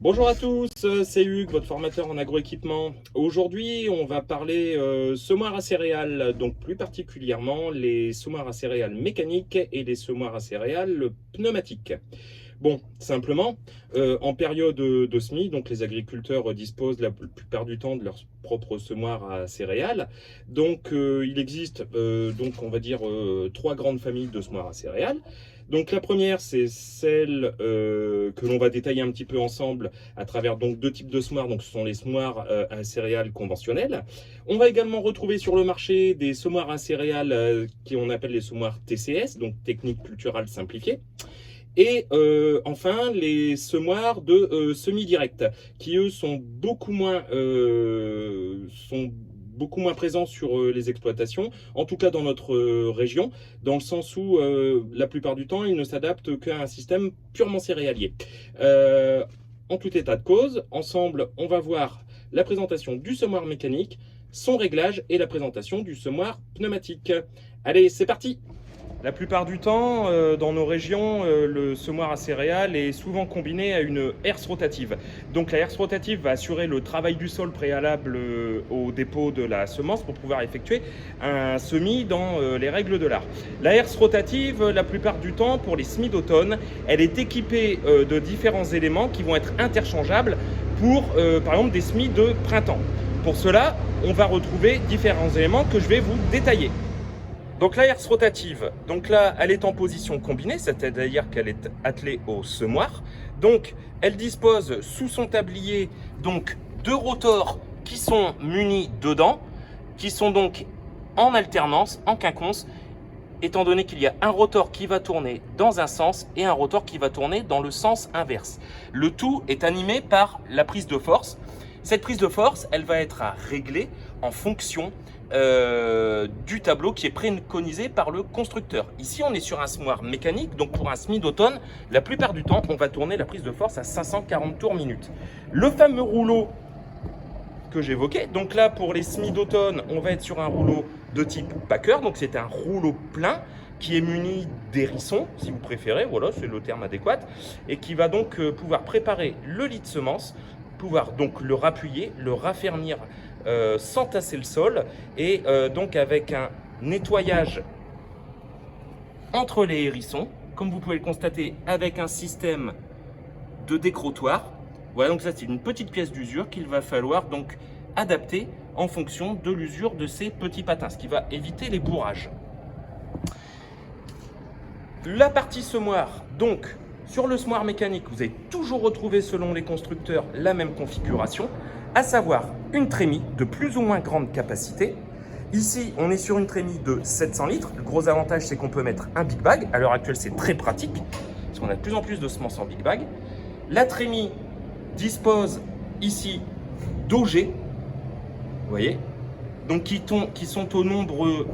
Bonjour à tous, c'est Hugues, votre formateur en agroéquipement. Aujourd'hui, on va parler semoirs à céréales, donc plus particulièrement les semoirs à céréales mécaniques et les semoirs à céréales pneumatiques. Bon, simplement, en période de semis, donc les agriculteurs disposent la plupart du temps de leur propre semoir à céréales. Donc, il existe, donc on va dire, trois grandes familles de semoirs à céréales. Donc la première, c'est celle que l'on va détailler un petit peu ensemble à travers donc deux types de semoirs. Donc ce sont les semoirs à céréales conventionnels. On va également retrouver sur le marché des semoirs à céréales qu'on appelle les semoirs TCS, donc technique culturale simplifiée. Et enfin, les semoirs de semi-direct, qui eux sont beaucoup moins présents sur les exploitations, en tout cas dans notre région, dans le sens où la plupart du temps, ils ne s'adaptent qu'à un système purement céréalier. En tout état de cause, ensemble, on va voir la présentation du semoir mécanique, son réglage et la présentation du semoir pneumatique. Allez, c'est parti! La plupart du temps, dans nos régions, le semoir à céréales est souvent combiné à une herse rotative. Donc la herse rotative va assurer le travail du sol préalable au dépôt de la semence pour pouvoir effectuer un semis dans les règles de l'art. La herse rotative, la plupart du temps, pour les semis d'automne, elle est équipée de différents éléments qui vont être interchangeables pour, par exemple, des semis de printemps. Pour cela, on va retrouver différents éléments que je vais vous détailler. Donc la herse rotative, donc là, elle est en position combinée, c'est-à-dire qu'elle est attelée au semoir. Donc, elle dispose sous son tablier donc deux rotors qui sont munis de dents, qui sont donc en alternance, en quinconce, étant donné qu'il y a un rotor qui va tourner dans un sens et un rotor qui va tourner dans le sens inverse. Le tout est animé par la prise de force. Cette prise de force, elle va être à régler en fonction du tableau qui est préconisé par le constructeur. Ici, on est sur un semoir mécanique, donc pour un semis d'automne, la plupart du temps, on va tourner la prise de force à 540 tours minute. Le fameux rouleau que j'évoquais, donc là, pour les semis d'automne, on va être sur un rouleau de type packer, donc c'est un rouleau plein qui est muni d'hérissons, si vous préférez, voilà, c'est le terme adéquat, et qui va donc pouvoir préparer le lit de semence, pouvoir donc le rappuyer, le raffermir sans tasser le sol et donc avec un nettoyage entre les hérissons, comme vous pouvez le constater avec un système de décrotoir. Voilà, donc ça c'est une petite pièce d'usure qu'il va falloir donc adapter en fonction de l'usure de ces petits patins, ce qui va éviter les bourrages. La partie semoir, donc sur le semoir mécanique, vous allez toujours retrouver selon les constructeurs la même configuration, à savoir une trémie de plus ou moins grande capacité. Ici, on est sur une trémie de 700 litres. Le gros avantage, c'est qu'on peut mettre un big bag. À l'heure actuelle, c'est très pratique, parce qu'on a de plus en plus de semences en big bag. La trémie dispose ici d'OG, vous voyez, donc qui sont au nombre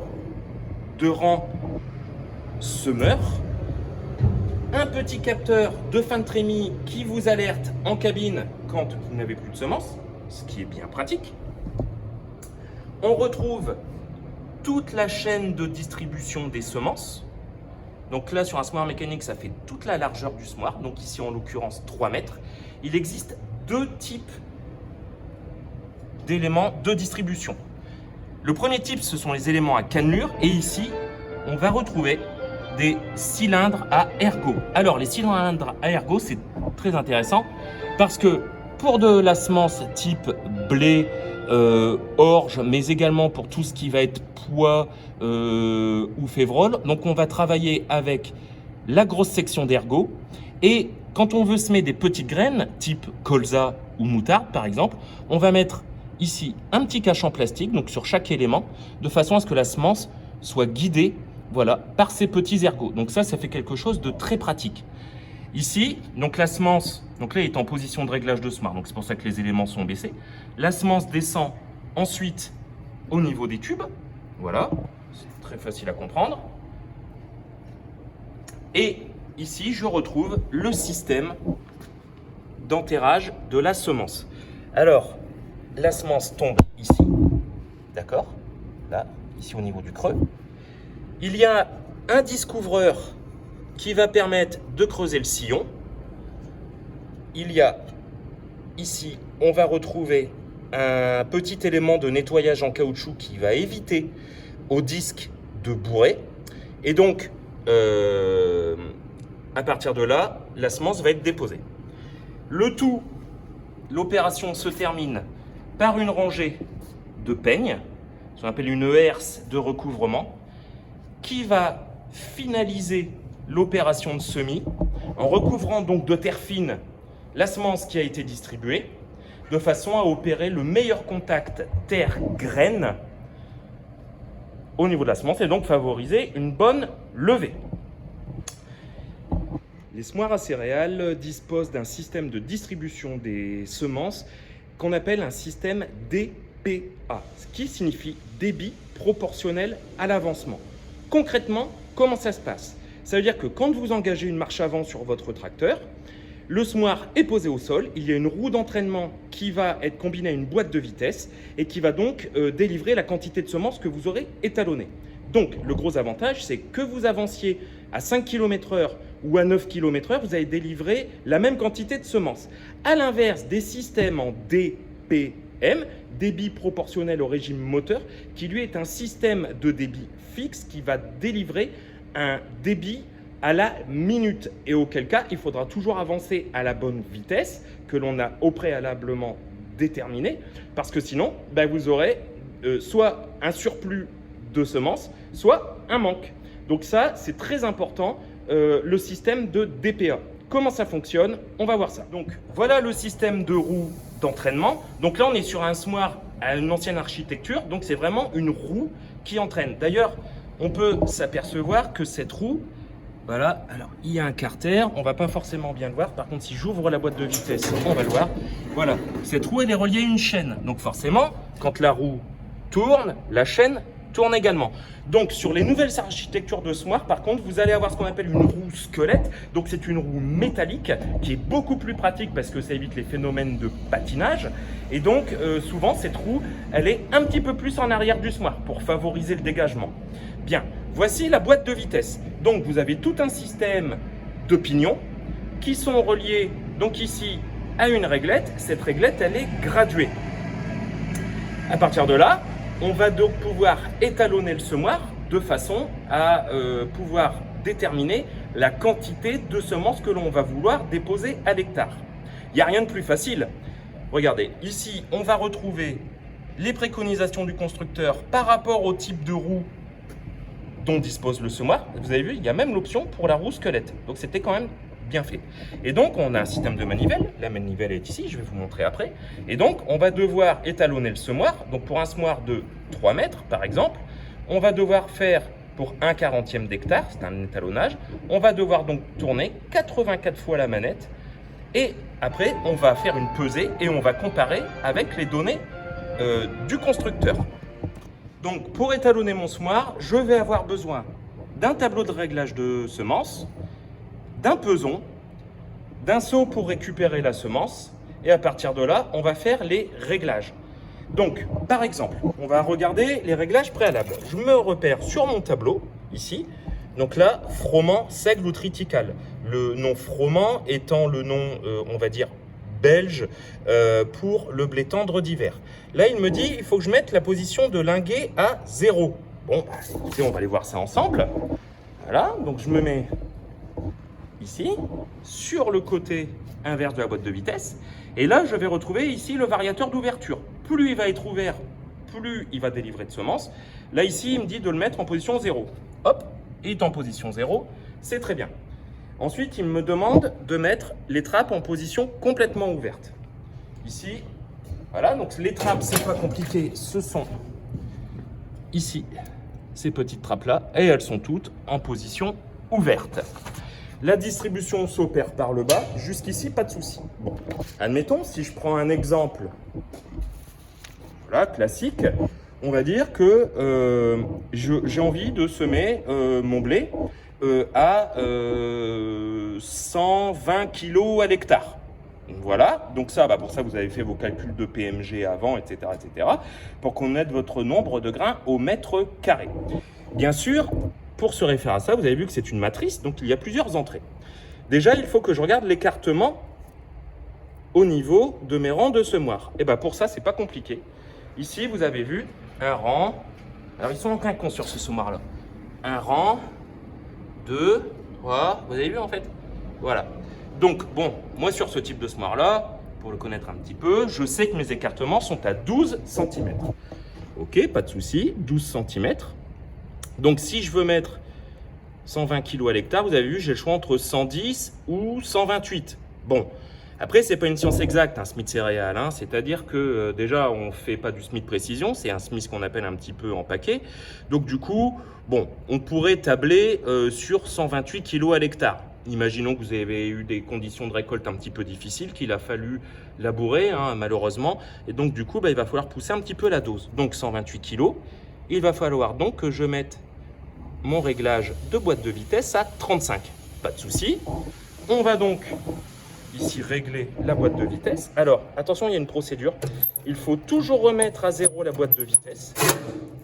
de rangs semeurs. Un petit capteur de fin de trémie qui vous alerte en cabine quand vous n'avez plus de semences, ce qui est bien pratique. On retrouve toute la chaîne de distribution des semences. Donc là, sur un semoir mécanique, ça fait toute la largeur du semoir, donc ici en l'occurrence 3 mètres. Il existe deux types d'éléments de distribution. Le premier type, ce sont les éléments à cannelure, et ici, on va retrouver des cylindres à ergot. Alors les cylindres à ergot, c'est très intéressant parce que pour de la semence type blé, orge, mais également pour tout ce qui va être pois ou févrole, donc on va travailler avec la grosse section d'ergot. Et quand on veut semer des petites graines type colza ou moutarde par exemple, on va mettre ici un petit cache en plastique, donc sur chaque élément, de façon à ce que la semence soit guidée, voilà, par ces petits ergots. Donc ça fait quelque chose de très pratique. Ici, donc la semence, donc là, elle est en position de réglage de semoir, donc c'est pour ça que les éléments sont baissés. La semence descend ensuite au niveau des tubes, voilà, c'est très facile à comprendre. Et ici, je retrouve le système d'enterrage de la semence. Alors, la semence tombe ici, d'accord, là, ici au niveau du creux. Il y a un disque ouvreur qui va permettre de creuser le sillon. Il y a ici, on va retrouver un petit élément de nettoyage en caoutchouc qui va éviter au disque de bourrer. Et donc, à partir de là, la semence va être déposée. Le tout, l'opération se termine par une rangée de peignes, ce qu'on appelle une herse de recouvrement, qui va finaliser l'opération de semis en recouvrant donc de terre fine la semence qui a été distribuée, de façon à opérer le meilleur contact terre-graine au niveau de la semence et donc favoriser une bonne levée. Les semoirs à céréales disposent d'un système de distribution des semences qu'on appelle un système DPA, ce qui signifie débit proportionnel à l'avancement. Concrètement, comment ça se passe? Ça veut dire que quand vous engagez une marche avant sur votre tracteur, le semoir est posé au sol, il y a une roue d'entraînement qui va être combinée à une boîte de vitesse et qui va donc délivrer la quantité de semences que vous aurez étalonnée. Donc le gros avantage, c'est que vous avanciez à 5 km/h ou à 9 km/h, vous allez délivrer la même quantité de semences. À l'inverse des systèmes en DPM, débit proportionnel au régime moteur, qui lui est un système de débit fixe qui va délivrer un débit à la minute, et auquel cas il faudra toujours avancer à la bonne vitesse que l'on a au préalablement déterminée, parce que sinon vous aurez soit un surplus de semences, soit un manque. Donc ça, c'est très important, le système de DPA. Comment ça fonctionne? On va voir ça. Donc voilà le système de roue d'entraînement. Donc là, on est sur un semoir à une ancienne architecture, donc c'est vraiment une roue qui entraîne. D'ailleurs, on peut s'apercevoir que cette roue, voilà, alors il y a un carter, on va pas forcément bien le voir. Par contre, si j'ouvre la boîte de vitesse, on va le voir. Voilà, cette roue, elle est reliée à une chaîne. Donc forcément, quand la roue tourne, la chaîne tourne également. Donc sur les nouvelles architectures de semoir, par contre, vous allez avoir ce qu'on appelle une roue squelette. Donc c'est une roue métallique qui est beaucoup plus pratique parce que ça évite les phénomènes de patinage. Et donc souvent, cette roue, elle est un petit peu plus en arrière du semoir pour favoriser le dégagement. Bien, voici la boîte de vitesse. Donc vous avez tout un système de pignons qui sont reliés donc ici à une réglette. Cette réglette, elle est graduée. À partir de là, on va donc pouvoir étalonner le semoir de façon à pouvoir déterminer la quantité de semences que l'on va vouloir déposer à l'hectare. Il n'y a rien de plus facile. Regardez, ici, on va retrouver les préconisations du constructeur par rapport au type de roue dont dispose le semoir. Vous avez vu, il y a même l'option pour la roue squelette. Donc c'était quand même bien fait. Et donc on a un système de manivelle. La manivelle est ici, je vais vous montrer après. Et donc on va devoir étalonner le semoir. Donc pour un semoir de 3 mètres par exemple, on va devoir faire pour 1/40e d'hectare, c'est un étalonnage, on va devoir donc tourner 84 fois la manette. Et après on va faire une pesée et on va comparer avec les données du constructeur. Donc pour étalonner mon semoir, je vais avoir besoin d'un tableau de réglage de semences, d'un peson, d'un seau pour récupérer la semence, et à partir de là, on va faire les réglages. Donc, par exemple, on va regarder les réglages préalables. Je me repère sur mon tableau, ici. Donc là, froment seigle ou triticale. Le nom froment étant le nom, on va dire, belge pour le blé tendre d'hiver. Là, il me dit, il faut que je mette la position de linguet à 0. Bon, écoutez, on va aller voir ça ensemble. Voilà, donc je me mets ici, sur le côté inverse de la boîte de vitesse. Et là, je vais retrouver ici le variateur d'ouverture. Plus il va être ouvert, plus il va délivrer de semences. Là, ici, il me dit de le mettre en position 0. Hop, il est en position 0, c'est très bien. Ensuite, il me demande de mettre les trappes en position complètement ouverte. Ici, voilà, donc les trappes, c'est pas compliqué, ce sont ici, ces petites trappes-là, et elles sont toutes en position ouverte. La distribution s'opère par le bas, jusqu'ici, pas de souci. Bon, admettons, si je prends un exemple, voilà, classique, on va dire que j'ai envie de semer mon blé à 120 kg à l'hectare. Voilà, donc ça, pour ça, vous avez fait vos calculs de PMG avant, etc., pour connaître votre nombre de grains au mètre carré. Bien sûr, pour se référer à ça, vous avez vu que c'est une matrice, donc il y a plusieurs entrées. Déjà, il faut que je regarde l'écartement au niveau de mes rangs de semoirs. Et bien pour ça, c'est pas compliqué. Ici, vous avez vu un rang. Alors, ils sont en quinconce sur ce semoir-là. Un rang, 2, 3. Vous avez vu en fait? Voilà. Donc, bon, moi sur ce type de semoir-là, pour le connaître un petit peu, je sais que mes écartements sont à 12 cm. Ok, pas de souci, 12 cm. Donc, si je veux mettre 120 kg à l'hectare, vous avez vu, j'ai le choix entre 110 ou 128. Bon, après, c'est pas une science exacte, un Smith céréal, hein, c'est-à-dire que déjà, on fait pas du Smith précision, c'est un Smith qu'on appelle un petit peu en paquet. Donc, du coup, bon, on pourrait tabler sur 128 kg à l'hectare. Imaginons que vous avez eu des conditions de récolte un petit peu difficiles, qu'il a fallu labourer, hein, malheureusement. Et donc, du coup, il va falloir pousser un petit peu la dose. Donc, 128 kg. Il va falloir donc que je mette mon réglage de boîte de vitesse à 35. Pas de souci. On va donc ici régler la boîte de vitesse. Alors, attention, il y a une procédure. Il faut toujours remettre à 0 la boîte de vitesse.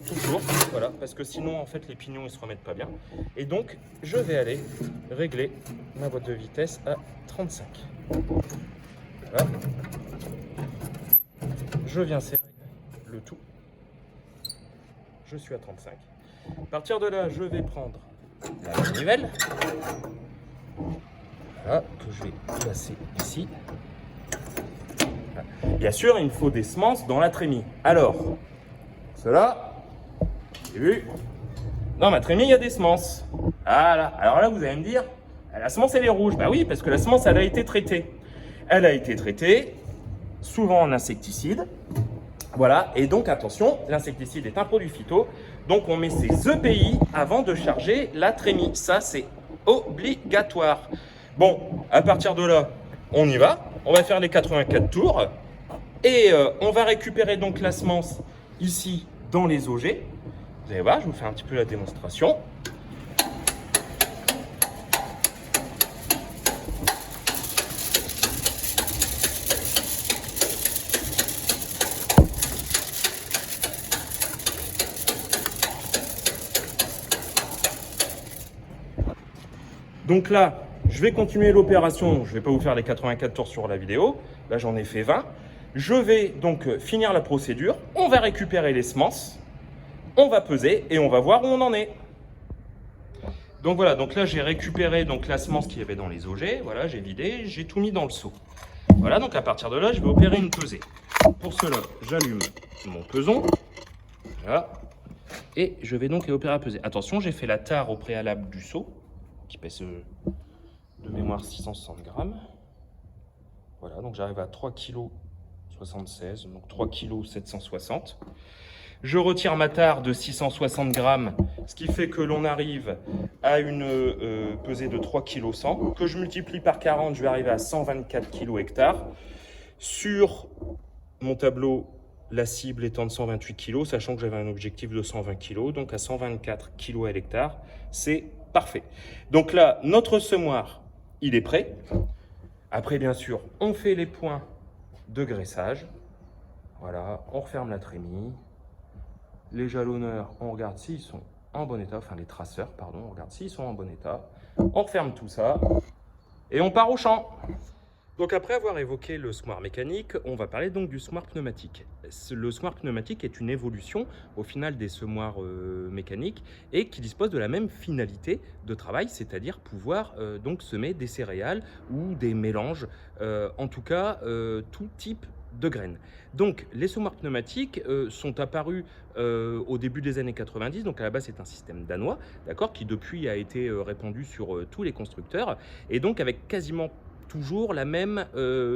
Toujours, voilà, parce que sinon, en fait, les pignons, ils se remettent pas bien. Et donc, je vais aller régler ma boîte de vitesse à 35. Voilà. Je viens serrer le tout. Je suis à 35. À partir de là, je vais prendre la manivelle. Voilà, que je vais placer ici. Voilà. Bien sûr, il me faut des semences dans la trémie. Alors, cela... J'ai vu. Dans ma trémie, il y a des semences. Voilà. Alors là, vous allez me dire, la semence, elle est rouge. Bah oui, parce que la semence, elle a été traitée. Elle a été traitée, souvent en insecticide. Voilà. Et donc, attention, l'insecticide est un produit phyto. Donc, on met ses EPI avant de charger la trémie. Ça, c'est obligatoire. Bon, à partir de là, on y va. On va faire les 84 tours. Et on va récupérer donc la semence ici dans les auger. Vous allez voir, je vous fais un petit peu la démonstration. Donc là, je vais continuer l'opération. Je ne vais pas vous faire les 84 tours sur la vidéo. Là, j'en ai fait 20. Je vais donc finir la procédure. On va récupérer les semences. On va peser et on va voir où on en est. Donc voilà, donc là j'ai récupéré donc la semence qu'il y avait dans les augers. Voilà, j'ai vidé, j'ai tout mis dans le seau. Voilà, donc à partir de là, je vais opérer une pesée. Pour cela, j'allume mon peson. Voilà. Et je vais donc opérer à peser. Attention, j'ai fait la tare au préalable du seau, qui pèse de mémoire 660 grammes. Voilà, donc j'arrive à 3,76 kg, donc 3,760 kg. Je retire ma tare de 660 grammes, ce qui fait que l'on arrive à une pesée de 3,1 kg, que je multiplie par 40, je vais arriver à 124 kg hectare. Sur mon tableau, la cible étant de 128 kg, sachant que j'avais un objectif de 120 kg, donc à 124 kg à l'hectare, c'est parfait. Donc là, notre semoir, il est prêt. Après, bien sûr, on fait les points de graissage. Voilà, on referme la trémie. Les jalonneurs, on regarde s'ils sont en bon état, enfin les traceurs, pardon, on regarde s'ils sont en bon état. On referme tout ça et on part au champ. Donc après avoir évoqué le semoir mécanique, on va parler donc du semoir pneumatique. Le semoir pneumatique est une évolution au final des semoirs mécaniques et qui dispose de la même finalité de travail, c'est-à-dire pouvoir donc semer des céréales ou des mélanges, en tout cas tout type de graines. Donc les semoirs pneumatiques sont apparus au début des années 90, donc à la base c'est un système danois, d'accord, qui depuis a été répandu sur tous les constructeurs et donc avec quasiment toujours la même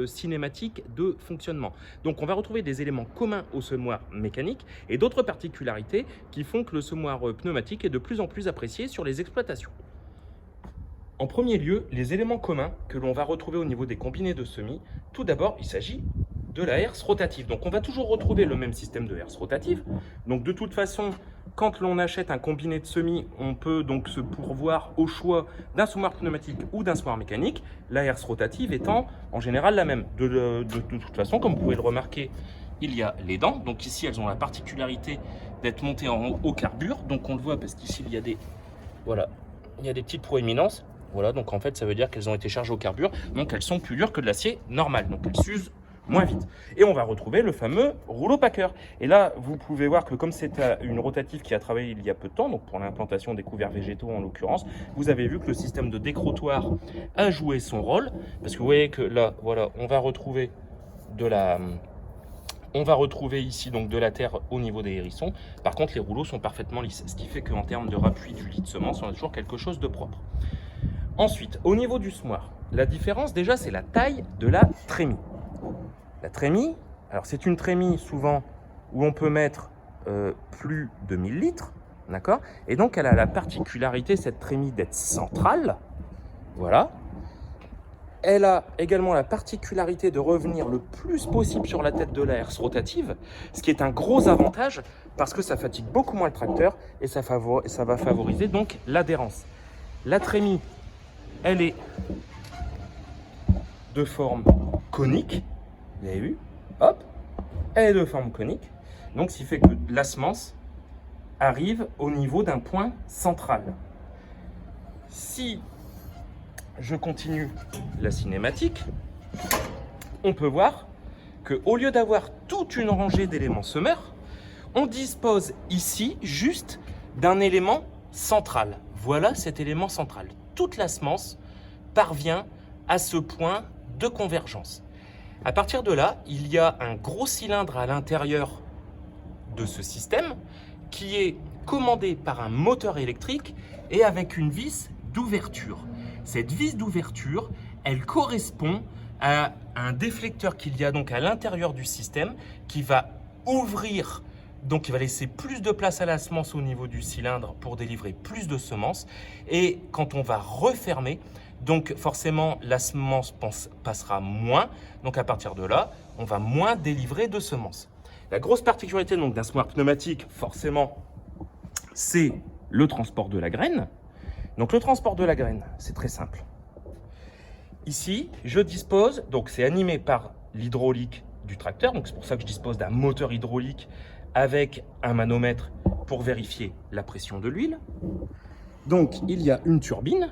cinématique de fonctionnement. Donc on va retrouver des éléments communs au semoir mécanique et d'autres particularités qui font que le semoir pneumatique est de plus en plus apprécié sur les exploitations. En premier lieu, les éléments communs que l'on va retrouver au niveau des combinés de semis, tout d'abord il s'agit de la herse rotative. Donc on va toujours retrouver le même système de herse rotative. Donc de toute façon, quand l'on achète un combiné de semis, on peut donc se pourvoir au choix d'un semoir pneumatique ou d'un semoir mécanique, la herse rotative étant en général la même. De toute façon, comme vous pouvez le remarquer, il y a les dents. Donc ici, elles ont la particularité d'être montées en haut carbure. Donc on le voit parce qu'ici, il y a des, voilà, il y a des petites proéminences. Voilà, donc en fait, ça veut dire qu'elles ont été chargées au carbure, donc elles sont plus dures que de l'acier normal, donc elles s'usent moins vite. Et on va retrouver le fameux rouleau packer. Et là, vous pouvez voir que comme c'est une rotative qui a travaillé il y a peu de temps, donc pour l'implantation des couverts végétaux en l'occurrence, vous avez vu que le système de décrotoir a joué son rôle, parce que vous voyez que là, voilà, on va retrouver ici donc de la terre au niveau des hérissons. Par contre, les rouleaux sont parfaitement lisses, ce qui fait qu'en termes de rappui du lit de semence, on a toujours quelque chose de propre. Ensuite, au niveau du semoir, la différence déjà, c'est la taille de la trémie. La trémie, alors c'est une trémie souvent où on peut mettre plus de 1000 litres, d'accord? Et donc elle a la particularité, cette trémie, d'être centrale, voilà. Elle a également la particularité de revenir le plus possible sur la tête de la herse rotative, ce qui est un gros avantage parce que ça fatigue beaucoup moins le tracteur et ça va favoriser donc l'adhérence. La trémie, elle est de forme conique, vous avez vu, hop, elle est de forme conique, donc ce qui fait que la semence arrive au niveau d'un point central. Si je continue la cinématique, on peut voir qu'au lieu d'avoir toute une rangée d'éléments semeurs, on dispose ici juste d'un élément central. Voilà cet élément central. Toute la semence parvient à ce point de convergence. À partir de là, il y a un gros cylindre à l'intérieur de ce système qui est commandé par un moteur électrique et avec une vis d'ouverture. Cette vis d'ouverture, elle correspond à un déflecteur qu'il y a donc à l'intérieur du système qui va ouvrir, donc il va laisser plus de place à la semence au niveau du cylindre pour délivrer plus de semences. Et quand on va refermer, donc forcément la semence passera moins, donc à partir de là, on va moins délivrer de semences. La grosse particularité donc d'un semoir pneumatique, forcément, c'est le transport de la graine. Donc le transport de la graine, c'est très simple. Ici, je dispose, donc c'est animé par l'hydraulique du tracteur, donc c'est pour ça que je dispose d'un moteur hydraulique avec un manomètre pour vérifier la pression de l'huile. Donc il y a une turbine,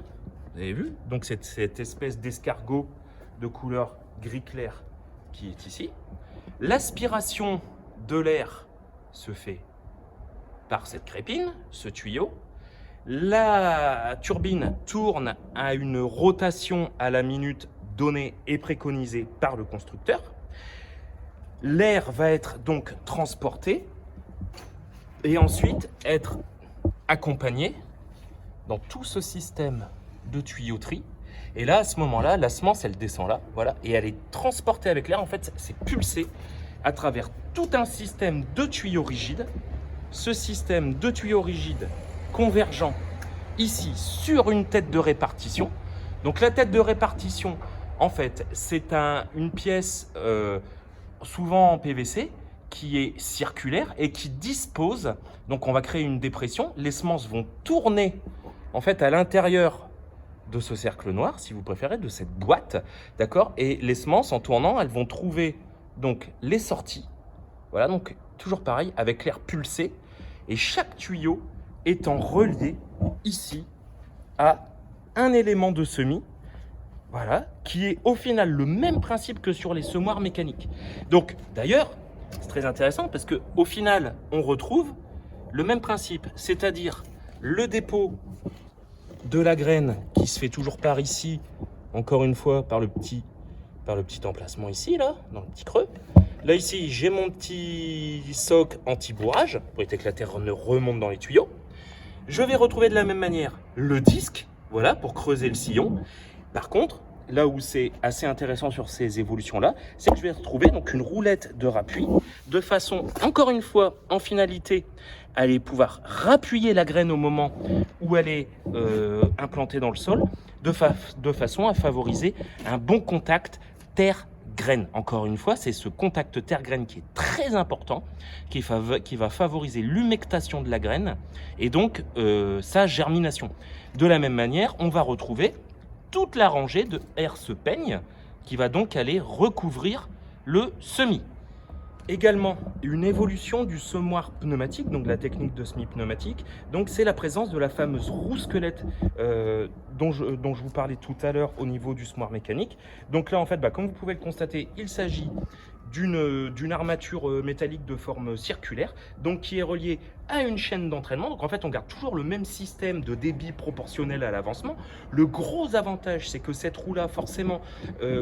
vous avez vu, donc cette espèce d'escargot de couleur gris clair qui est ici. L'aspiration de l'air se fait par cette crépine, ce tuyau. La turbine tourne à une rotation à la minute donnée et préconisée par le constructeur. L'air va être donc transporté et ensuite être accompagné dans tout ce système de tuyauterie. Et là, à ce moment-là, la semence, elle descend là, voilà, et elle est transportée avec l'air. En fait, c'est pulsé à travers tout un système de tuyaux rigides. Ce système de tuyaux rigides convergent ici sur une tête de répartition. Donc la tête de répartition, en fait, c'est une pièce souvent en PVC qui est circulaire et qui dispose, donc on va créer une dépression, les semences vont tourner en fait à l'intérieur de ce cercle noir, si vous préférez, de cette boîte, d'accord? Et les semences, en tournant, elles vont trouver donc les sorties, voilà, donc toujours pareil, avec l'air pulsé, et chaque tuyau étant relié ici à un élément de semis, voilà, qui est au final le même principe que sur les semoirs mécaniques. Donc d'ailleurs, c'est très intéressant parce que au final, on retrouve le même principe, c'est-à-dire le dépôt de la graine qui se fait toujours par ici, encore une fois par le petit emplacement ici, là, dans le petit creux. Là ici, j'ai mon petit soc anti-bourrage pour éviter que la terre ne remonte dans les tuyaux. Je vais retrouver de la même manière le disque, voilà, pour creuser le sillon. Par contre, là où c'est assez intéressant sur ces évolutions-là, c'est que je vais retrouver donc une roulette de rappui, de façon, encore une fois, en finalité, à aller pouvoir rappuyer la graine au moment où elle est implantée dans le sol, de façon à favoriser un bon contact terre-graine. Encore une fois, c'est ce contact terre-graine qui est très important, qui va favoriser l'humectation de la graine et donc sa germination. De la même manière, on va retrouver toute la rangée de herse peigne qui va donc aller recouvrir le semis. Également, une évolution du semoir pneumatique, donc la technique de semis pneumatique. Donc, c'est la présence de la fameuse roue squelette dont je vous parlais tout à l'heure au niveau du semoir mécanique. Donc là, en fait, comme vous pouvez le constater, il s'agit d'une armature métallique de forme circulaire, donc qui est reliée à une chaîne d'entraînement. Donc en fait, on garde toujours le même système de débit proportionnel à l'avancement. Le gros avantage, c'est que cette roue-là, forcément,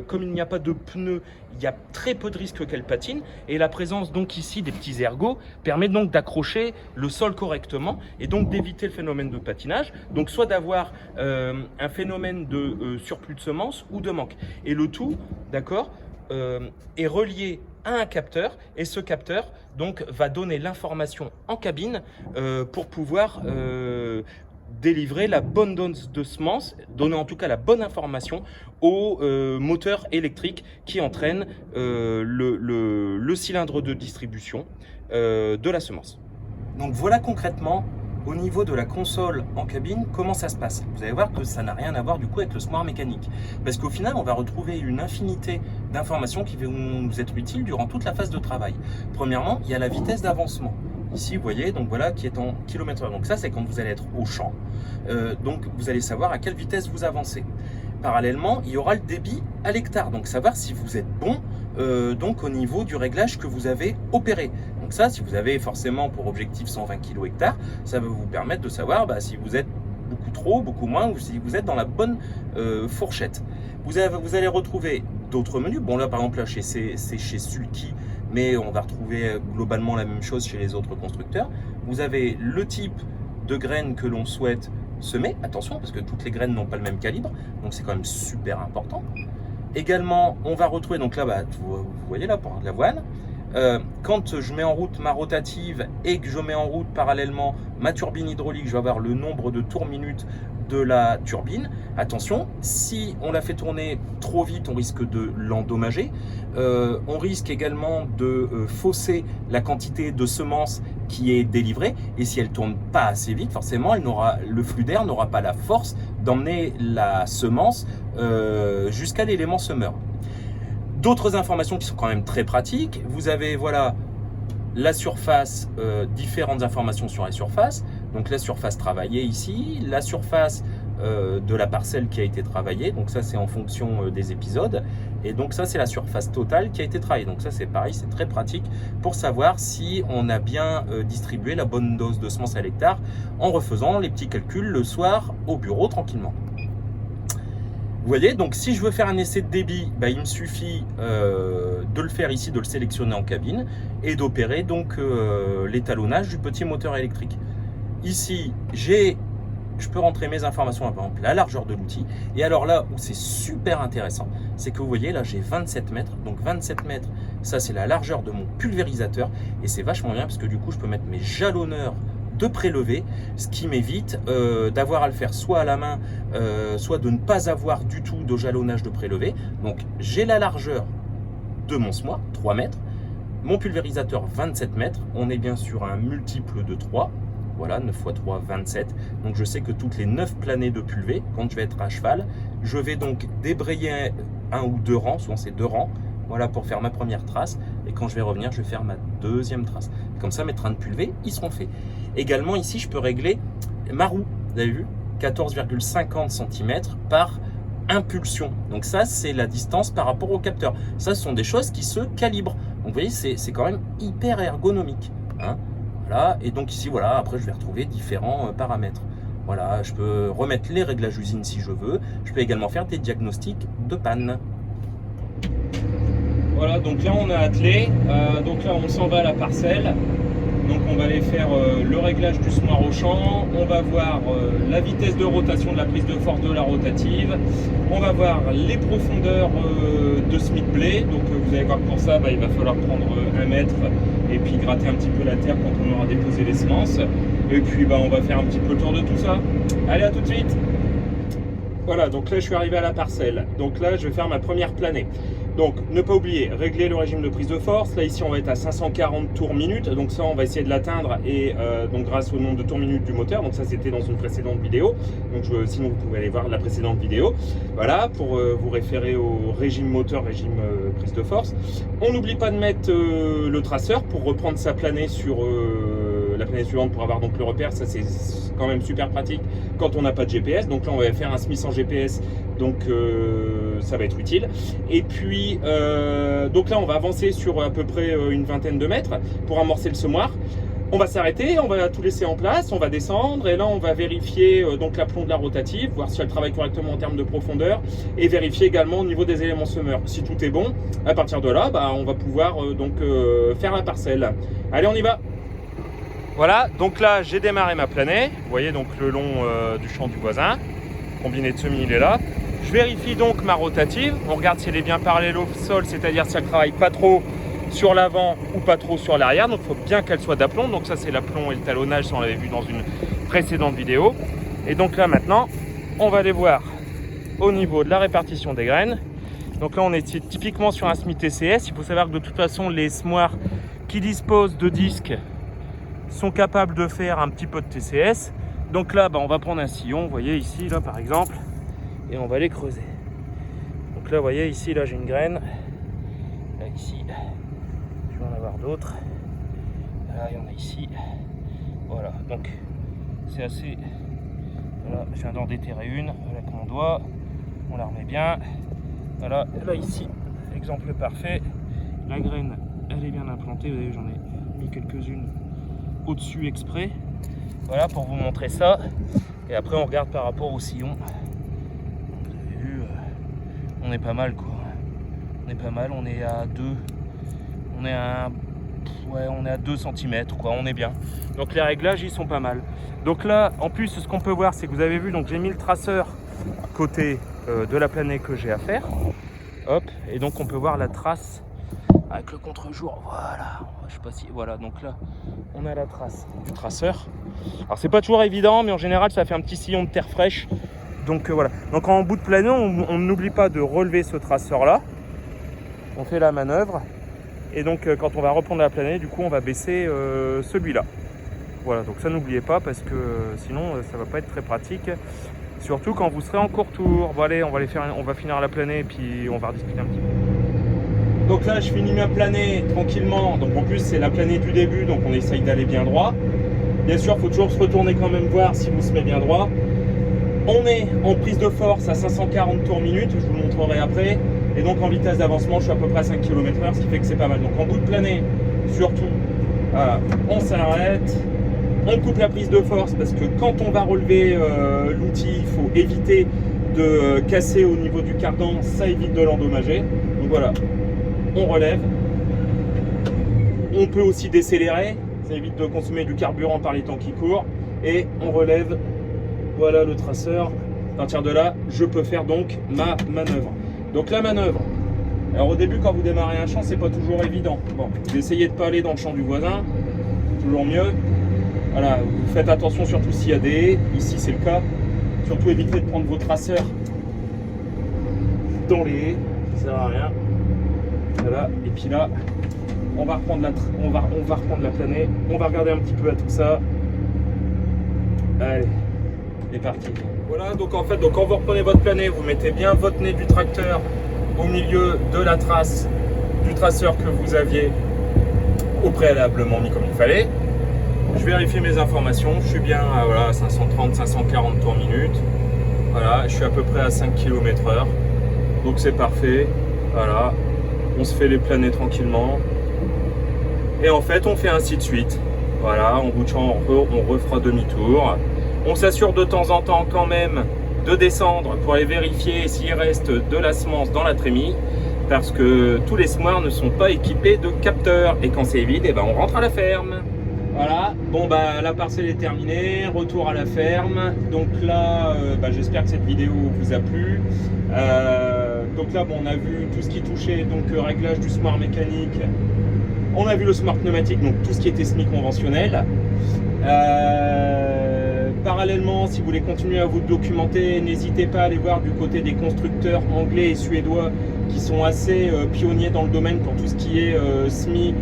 comme il n'y a pas de pneus, il y a très peu de risques qu'elle patine. Et la présence donc ici des petits ergots permet donc d'accrocher le sol correctement et donc d'éviter le phénomène de patinage. Donc soit d'avoir un phénomène de surplus de semences ou de manque. Et le tout, d'accord, est relié à un capteur, et ce capteur donc va donner l'information en cabine pour pouvoir délivrer la bonne dose de semences, donner en tout cas la bonne information au moteur électrique qui entraîne le cylindre de distribution de la semence. Donc voilà concrètement au niveau de la console en cabine, comment ça se passe. Vous allez voir que ça n'a rien à voir du coup avec le semoir mécanique. Parce qu'au final, on va retrouver une infinité d'informations qui vont nous être utiles durant toute la phase de travail. Premièrement, il y a la vitesse d'avancement. Ici, vous voyez, donc voilà, qui est en km/h. Donc ça, c'est quand vous allez être au champ. Donc vous allez savoir à quelle vitesse vous avancez. Parallèlement, il y aura le débit à l'hectare. Donc savoir si vous êtes bon donc au niveau du réglage que vous avez opéré. Donc ça, si vous avez forcément pour objectif 120 kg hectare, ça va vous permettre de savoir si vous êtes beaucoup trop, beaucoup moins, ou si vous êtes dans la bonne fourchette. Vous allez retrouver d'autres menus. Bon là, par exemple, là, c'est chez Sulky, mais on va retrouver globalement la même chose chez les autres constructeurs. Vous avez le type de graines que l'on souhaite semer. Attention, parce que toutes les graines n'ont pas le même calibre, donc c'est quand même super important. Également, on va retrouver, donc là, vous voyez là, pour de l'avoine, quand je mets en route ma rotative et que je mets en route parallèlement ma turbine hydraulique, je vais avoir le nombre de tours minutes de la turbine. Attention, si on la fait tourner trop vite, on risque de l'endommager. On risque également de fausser la quantité de semences qui est délivrée. Et si elle tourne pas assez vite, forcément, le flux d'air n'aura pas la force d'emmener la semence jusqu'à l'élément semeur. D'autres informations qui sont quand même très pratiques. Vous avez voilà la surface, différentes informations sur la surface. Donc la surface travaillée ici, la surface de la parcelle qui a été travaillée. Donc ça c'est en fonction des épisodes. Et donc ça c'est la surface totale qui a été travaillée. Donc ça c'est pareil, c'est très pratique pour savoir si on a bien distribué la bonne dose de semences à l'hectare en refaisant les petits calculs le soir au bureau tranquillement. Vous voyez, donc si je veux faire un essai de débit, il me suffit de le faire ici, de le sélectionner en cabine et d'opérer donc l'étalonnage du petit moteur électrique. Ici, je peux rentrer mes informations, par exemple la largeur de l'outil. Et alors là où c'est super intéressant, c'est que vous voyez là j'ai 27 mètres. Donc 27 mètres, ça c'est la largeur de mon pulvérisateur. Et c'est vachement bien parce que du coup je peux mettre mes jalonneurs de prélever, ce qui m'évite d'avoir à le faire soit à la main, soit de ne pas avoir du tout de jalonnage de prélevé. Donc j'ai la largeur de mon semoir, 3 mètres, mon pulvérisateur 27 mètres, on est bien sur un multiple de 3, voilà, 9 x 3, 27. Donc je sais que toutes les 9 planées de pulvé, quand je vais être à cheval, je vais donc débrayer un ou deux rangs, souvent c'est 2 rangs, voilà, pour faire ma première trace. Et quand je vais revenir, je vais faire ma deuxième trace. Et comme ça, mes trains de pulvé, ils seront faits. Également, ici, je peux régler ma roue. Vous avez vu, 14,50 cm par impulsion. Donc ça, c'est la distance par rapport au capteur. Ça, ce sont des choses qui se calibrent. Donc vous voyez, c'est quand même hyper ergonomique. Hein, voilà. Et donc ici, voilà, après, je vais retrouver différents paramètres. Voilà, je peux remettre les réglages usine si je veux. Je peux également faire des diagnostics de panne. Voilà, donc là on a attelé, donc là on s'en va à la parcelle, donc on va aller faire le réglage du semoir au champ, on va voir la vitesse de rotation de la prise de force de la rotative, on va voir les profondeurs de Smith Blade, donc vous allez voir que pour ça il va falloir prendre 1 mètre et puis gratter un petit peu la terre quand on aura déposé les semences, et puis on va faire un petit peu le tour de tout ça. Allez, à tout de suite. Voilà, donc là je suis arrivé à la parcelle, donc là je vais faire ma première planée. Donc, ne pas oublier, régler le régime de prise de force. Là, ici, on va être à 540 tours minute. Donc ça, on va essayer de l'atteindre et donc grâce au nombre de tours minute du moteur. Donc ça, c'était dans une précédente vidéo. Donc sinon, vous pouvez aller voir la précédente vidéo. Voilà, pour vous référer au régime moteur, régime prise de force. On n'oublie pas de mettre le traceur pour reprendre sa planée sur la planée suivante pour avoir donc le repère. Ça, c'est quand même super pratique quand on n'a pas de GPS. Donc là, on va faire un Smith en GPS. Donc ça va être utile. Et puis donc là on va avancer sur à peu près une vingtaine de mètres pour amorcer le semoir. On va s'arrêter, on va tout laisser en place, on va descendre et là on va vérifier donc l'aplomb de la rotative, voir si elle travaille correctement en termes de profondeur et vérifier également au niveau des éléments semeurs. Si tout est bon, à partir de là on va pouvoir faire la parcelle. Allez, on y va. Voilà, donc là j'ai démarré ma planée, vous voyez donc le long du champ du voisin, combiné de semis il est là. Je vérifie donc ma rotative, on regarde si elle est bien parallèle au sol, c'est-à-dire si elle ne travaille pas trop sur l'avant ou pas trop sur l'arrière. Donc il faut bien qu'elle soit d'aplomb, donc ça c'est l'aplomb et le talonnage, ça on l'avait vu dans une précédente vidéo. Et donc là maintenant, on va aller voir au niveau de la répartition des graines. Donc là on est typiquement sur un Smith TCS, il faut savoir que de toute façon les semoirs qui disposent de disques sont capables de faire un petit peu de TCS. Donc là on va prendre un sillon, vous voyez ici là par exemple, et on va les creuser. Donc là vous voyez ici là j'ai une graine, là ici je vais en avoir d'autres, là il y en a ici, voilà, donc c'est assez, voilà, je viens d'en déterrer une, voilà avec mon doigt, on la remet bien, voilà, là ici exemple parfait, la graine elle est bien implantée, vous voyez j'en ai mis quelques-unes au dessus exprès, voilà pour vous montrer ça. Et après on regarde par rapport au sillon. On est pas mal quoi. On est pas mal, on est à 2. On est à 2 cm quoi, on est bien. Donc les réglages ils sont pas mal. Donc là en plus ce qu'on peut voir c'est que vous avez vu, donc j'ai mis le traceur côté de la planée que j'ai à faire. Hop, et donc on peut voir la trace avec le contre-jour. Voilà, je sais pas si. Voilà, donc là on a la trace du traceur. Alors c'est pas toujours évident, mais en général ça fait un petit sillon de terre fraîche. Donc voilà, donc en bout de planée, on n'oublie pas de relever ce traceur-là. On fait la manœuvre. Et donc quand on va reprendre la planée, du coup on va baisser celui-là. Voilà, donc ça n'oubliez pas parce que sinon ça va pas être très pratique. Surtout quand vous serez en court tour. Bon allez, on va finir la planée et puis on va rediscuter un petit peu. Donc là je finis ma planée tranquillement. Donc en plus c'est la planée du début, donc on essaye d'aller bien droit. Bien sûr, il faut toujours se retourner quand même voir si vous se met bien droit. On est en prise de force à 540 tours minute, je vous le montrerai après. Et donc en vitesse d'avancement, je suis à peu près à 5 km/h, ce qui fait que c'est pas mal. Donc en bout de planée, surtout, voilà, on s'arrête, on coupe la prise de force parce que quand on va relever l'outil, il faut éviter de casser au niveau du cardan, ça évite de l'endommager. Donc voilà, on relève. On peut aussi décélérer, ça évite de consommer du carburant par les temps qui courent. Et on relève. Voilà le traceur. À partir de là, je peux faire donc ma manœuvre. Donc la manœuvre. Alors au début, quand vous démarrez un champ, c'est pas toujours évident. Bon, vous essayez de pas aller dans le champ du voisin, toujours mieux. Voilà, vous faites attention surtout s'il y a des haies. Ici, c'est le cas. Surtout évitez de prendre vos traceurs dans les haies, ça sert à rien. Voilà. Et puis là, on va reprendre la planée. On va regarder un petit peu à tout ça. Allez. C'est parti. Voilà, donc en fait, quand vous reprenez votre planée, vous mettez bien votre nez du tracteur au milieu de la trace du traceur que vous aviez au préalablement mis comme il fallait. Je vérifie mes informations, je suis bien à voilà, 530-540 tours minute. Voilà, je suis à peu près à 5 km/h. Donc c'est parfait. Voilà, on se fait les planées tranquillement. Et en fait, on fait ainsi de suite. Voilà, en bout de champ, on refera demi-tour. On s'assure de temps en temps quand même de descendre pour aller vérifier s'il reste de la semence dans la trémie, parce que tous les semoirs ne sont pas équipés de capteurs et quand c'est vide, et ben on rentre à la ferme. Voilà, bon bah la parcelle est terminée, retour à la ferme. Donc là, j'espère que cette vidéo vous a plu. Donc là, bon, on a vu tout ce qui touchait donc réglage du semoir mécanique. On a vu le semoir pneumatique, donc tout ce qui était semi conventionnel. Parallèlement, si vous voulez continuer à vous documenter, n'hésitez pas à aller voir du côté des constructeurs anglais et suédois qui sont assez pionniers dans le domaine pour tout ce qui est SMI,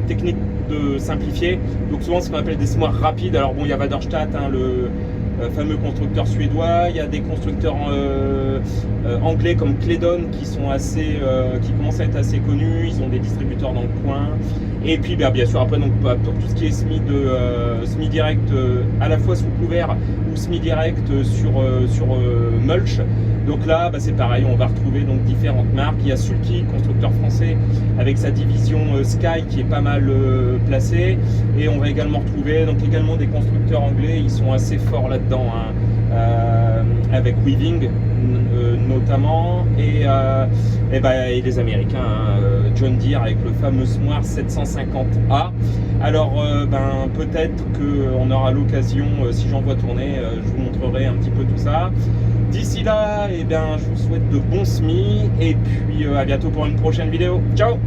technique de simplifier. Donc souvent ce qu'on appelle des semoirs rapides. Alors bon, il y a Waderstadt, hein, le fameux constructeur suédois. Il y a des constructeurs anglais comme Cledon qui sont assez, qui commencent à être assez connus. Ils ont des distributeurs dans le coin. Et puis bien sûr après, donc pour tout ce qui est SMI SMI direct à la fois sous couvert ou SMI direct sur mulch. Donc là, c'est pareil, on va retrouver donc différentes marques. Il y a Sulky, constructeur français, avec sa division Sky qui est pas mal placée. Et on va également retrouver donc également des constructeurs anglais, ils sont assez forts là-dedans, hein, avec Weaving notamment, et les Américains, hein, John Deere avec le fameux Smoir 750A. Alors peut-être qu'on aura l'occasion, si j'en vois tourner, je vous montrerai un petit peu tout ça. D'ici là, je vous souhaite de bons semis et puis à bientôt pour une prochaine vidéo. Ciao!